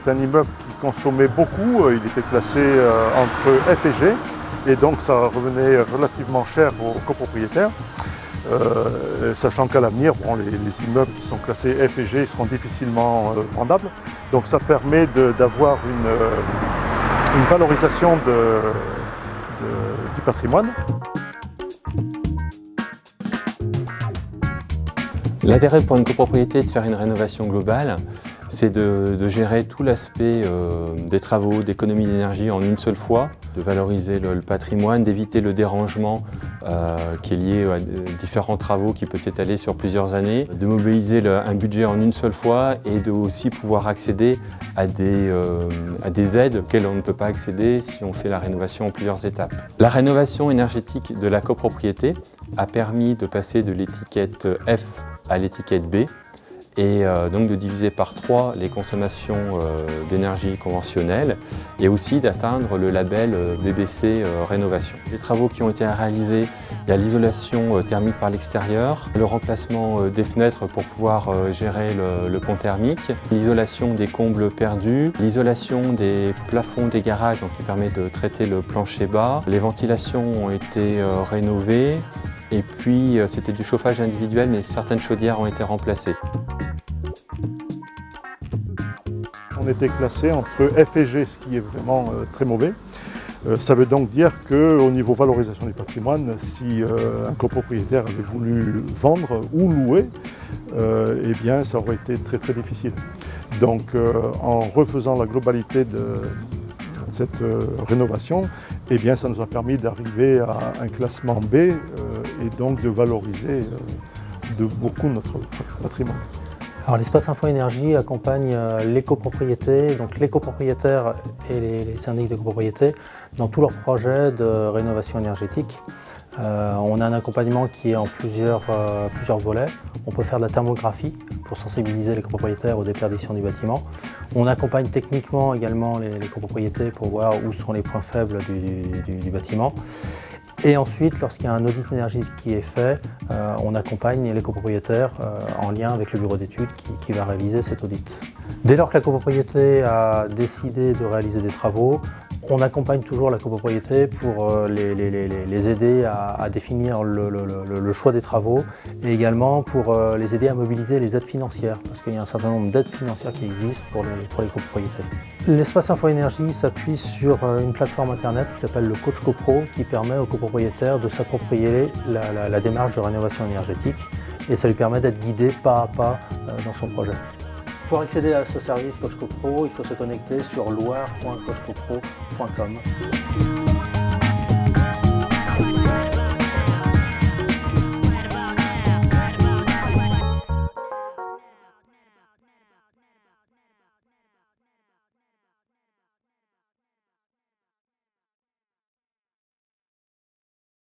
C'est un immeuble qui consommait beaucoup, il était classé entre F et G, et donc ça revenait relativement cher aux copropriétaires, sachant qu'à l'avenir, les immeubles qui sont classés F et G seront difficilement vendables. Donc ça permet d'avoir une valorisation du patrimoine. L'intérêt pour une copropriété est de faire une rénovation globale, c'est de gérer tout l'aspect des travaux, d'économie d'énergie en une seule fois, de valoriser le patrimoine, d'éviter le dérangement qui est lié à différents travaux qui peuvent s'étaler sur plusieurs années, de mobiliser un budget en une seule fois et de aussi pouvoir accéder à des aides auxquelles on ne peut pas accéder si on fait la rénovation en plusieurs étapes. La rénovation énergétique de la copropriété a permis de passer de l'étiquette F à l'étiquette B, et donc de diviser par 3 les consommations d'énergie conventionnelle et aussi d'atteindre le label BBC Rénovation. Les travaux qui ont été réalisés, il y a l'isolation thermique par l'extérieur, le remplacement des fenêtres pour pouvoir gérer le pont thermique, l'isolation des combles perdus, l'isolation des plafonds des garages donc qui permet de traiter le plancher bas, les ventilations ont été rénovées. Et puis, c'était du chauffage individuel, mais certaines chaudières ont été remplacées. On était classé entre F et G, ce qui est vraiment très mauvais. Ça veut donc dire qu'au niveau valorisation du patrimoine, si un copropriétaire avait voulu vendre ou louer, eh bien, ça aurait été très très difficile. Donc, en refaisant la globalité de cette rénovation, eh bien, ça nous a permis d'arriver à un classement B et donc de valoriser de beaucoup notre patrimoine. Alors, l'espace Info Énergie accompagne les copropriétés, donc les copropriétaires et les syndics de copropriété dans tous leurs projets de rénovation énergétique. On a un accompagnement qui est en plusieurs volets. On peut faire de la thermographie pour sensibiliser les copropriétaires aux déperditions du bâtiment. On accompagne techniquement également les copropriétés pour voir où sont les points faibles du bâtiment. Et ensuite, lorsqu'il y a un audit énergétique qui est fait, on accompagne les copropriétaires en lien avec le bureau d'études qui va réaliser cet audit. Dès lors que la copropriété a décidé de réaliser des travaux, on accompagne toujours la copropriété pour les aider à définir le choix des travaux et également pour les aider à mobiliser les aides financières parce qu'il y a un certain nombre d'aides financières qui existent pour les copropriétés. L'espace Info Énergie s'appuie sur une plateforme internet qui s'appelle le Coach CoPro qui permet aux copropriétaires de s'approprier la démarche de rénovation énergétique et ça lui permet d'être guidé pas à pas dans son projet. Pour accéder à ce service Coach CoPro, il faut se connecter sur loire.coachcopro.com.